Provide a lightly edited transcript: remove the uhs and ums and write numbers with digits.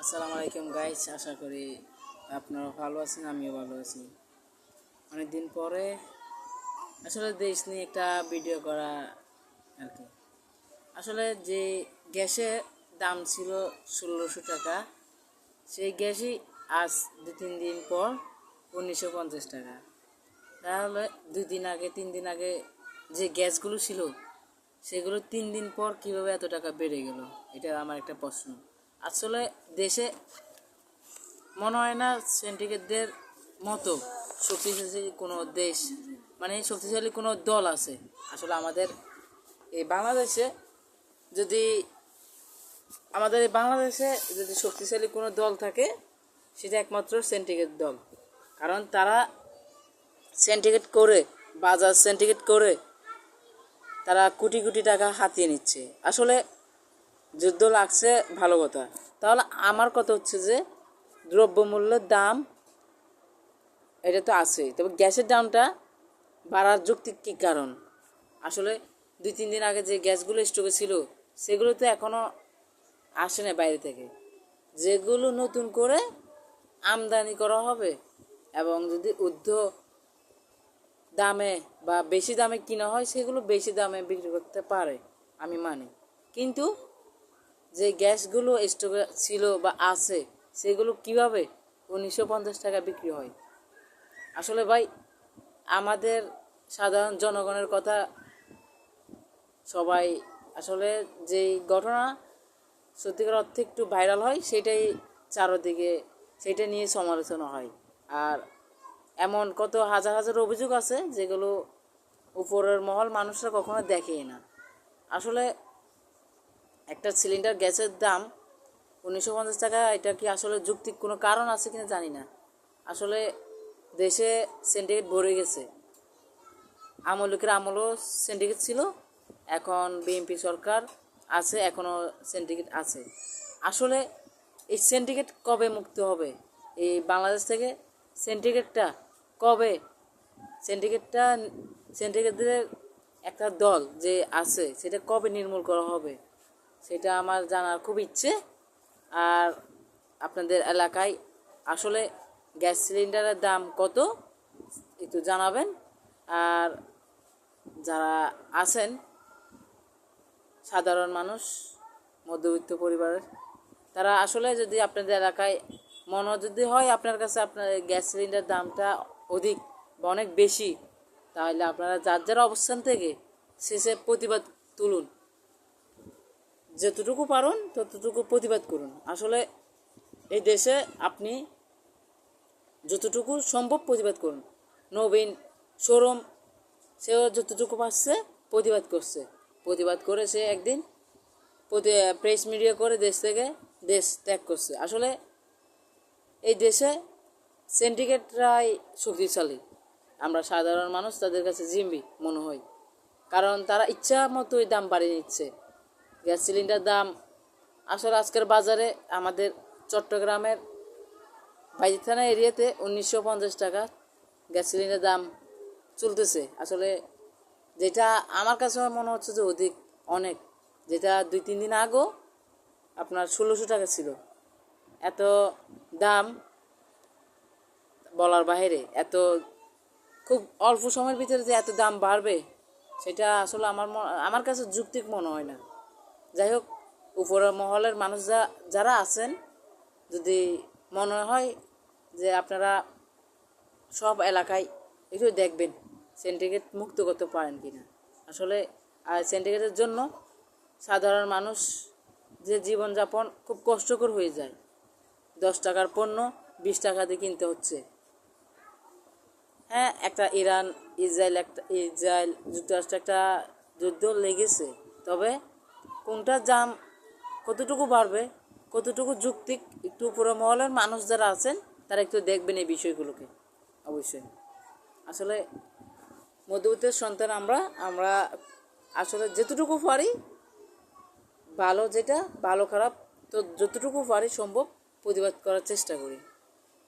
আসসালামু আলাইকুম গাইস, আশা করি আপনারা ভালো আছেন, আমিও ভালো আছি। অনেকদিন পরে আসলে দেশ নিয়ে একটা ভিডিও করা আর কি। আসলে যে গ্যাসের দাম ছিল 1600 টাকা, সেই গ্যাসই আজ 2-3 দিন পর 1950 টাকা। তাহলে 2 দিন আগে 3 দিন আগে যে গ্যাসগুলো ছিল সেগুলো 3 দিন পর কীভাবে এত টাকা বেড়ে গেল, এটা আমার একটা প্রশ্ন। আসলে দেশে মনে হয় না সিন্ডিকেটদের মতো শক্তিশালী কোনো দেশ, মানে শক্তিশালী কোনো দল আছে। আসলে আমাদের এই বাংলাদেশে যদি যদি শক্তিশালী কোনো দল থাকে, সেটা একমাত্র সিন্ডিকেট দল। কারণ তারা সিন্ডিকেট করে, বাজার সিন্ডিকেট করে তারা কোটি কোটি টাকা হাতিয়ে নিচ্ছে। আসলে যুদ্ধ লাগছে ভালো কথা, তাহলে আমার কথা হচ্ছে যে দ্রব্যমূল্যের দাম এটা তো আছেই, তবে গ্যাসের দামটা বাড়ার যৌক্তিক কী কারণ? আসলে 2-3 দিন আগে যে গ্যাসগুলো স্টকে ছিল সেগুলো তো এখনও আসে না বাইরে থেকে। যেগুলো নতুন করে আমদানি করা হবে এবং যদি দামে বা বেশি দামে কিনা হয়, সেগুলো বেশি দামে বিক্রি করতে পারে, আমি মানি। কিন্তু যে গ্যাসগুলো স্টকে ছিল বা আছে সেগুলো কিভাবে 1950 টাকা বিক্রি হয়? আসলে ভাই, আমাদের সাধারণ জনগণের কথা সবাই, আসলে যেই ঘটনা সত্যিকার অর্থে একটু ভাইরাল হয় সেটাই চারদিকে, সেটা নিয়ে সমালোচনা হয়। আর এমন কত হাজার হাজার অভিযোগ আছে যেগুলো উপরের মহল মানুষরা কখনো দেখেই না। আসলে একটা সিলিন্ডার গ্যাসের দাম 1950 টাকা, এটা কি আসলে যৌক্তিক কোনো কারণ আছে কিনা জানি না। আসলে দেশে সিন্ডিকেট ভরে গেছে। আমলও সিন্ডিকেট ছিল, এখন বিএনপি সরকার আছে, এখনও সিন্ডিকেট আছে। আসলে এই সিন্ডিকেট কবে মুক্ত হবে এই বাংলাদেশ থেকে? সিন্ডিকেটটা কবে, সিন্ডিকেটদের একটা দল যে আছে সেটা কবে নির্মূল করা হবে, সেটা আমার জানার খুব ইচ্ছে। আর আপনাদের এলাকায় আসলে গ্যাস সিলিন্ডারের দাম কত একটু জানাবেন। আর যারা আছেন সাধারণ মানুষ, মধ্যবিত্ত পরিবারের, তারা আসলে যদি আপনাদের এলাকায় যদি হয় আপনার কাছে আপনার গ্যাস সিলিন্ডার দামটা অধিক বা অনেক বেশি, তাহলে আপনারা যার যার অবস্থান থেকে শেষে প্রতিবাদ তুলুন, যতটুকু পারুন ততটুকু প্রতিবাদ করুন। আসলে এই দেশে আপনি যতটুকু সম্ভব প্রতিবাদ করুন। নবীন শোরুম, সেও যতটুকু পারছে প্রতিবাদ করে সে একদিন প্রেস মিডিয়া করে দেশ ত্যাগ করছে। আসলে এই দেশে সিন্ডিকেটরাই শক্তিশালী, আমরা সাধারণ মানুষ তাদের কাছে জিম্মি মনে হয়। কারণ তারা ইচ্ছা মতোই দাম বাড়িয়ে নিচ্ছে। গ্যাস সিলিন্ডার দাম আসলে আজকের বাজারে আমাদের চট্টগ্রামের বাইজি থানা এরিয়াতে 1950 টাকা গ্যাস সিলিন্ডার দাম চলতেছে। আসলে যেটা আমার কাছে মনে হচ্ছে যে অনেক, যেটা 2-3 দিন আগেও আপনার 1600 টাকা ছিল। এত দাম বলার বাইরে, এত খুব অল্প সময়ের ভিতরে যে এত দাম বাড়বে, সেটা আসলে আমার কাছে যৌক্তিক মনে হয় না। যাই হোক, উপরের মহলের মানুষ যারা আছেন, যদি মনে হয় যে আপনারা সব এলাকায় একটু দেখবেন সিন্ডিকেট মুক্ত করতে পারেন কিনা। আসলে সিন্ডিকেটের জন্য সাধারণ মানুষ যে জীবনযাপন খুব কষ্টকর হয়ে যায়। 10 টাকার পণ্য 20 টাকা দিয়ে কিনতে হচ্ছে। হ্যাঁ, একটা ইসরায়েল যুক্তরাষ্ট্র একটা যুদ্ধ লেগেছে, তবে কোনটা দাম কতটুকু বাড়বে, কতটুকু যৌক্তিক, একটু উপরে মহলের মানুষ যারা আছেন তারা একটু দেখবেন এই বিষয়গুলোকে অবশ্যই। আসলে মধ্যবিত্তের সন্তান আমরা আসলে যেতটুকু পারি, ভালো যেটা ভালো খারাপ তো যতটুকু পারি সম্ভব প্রতিবাদ করার চেষ্টা করি।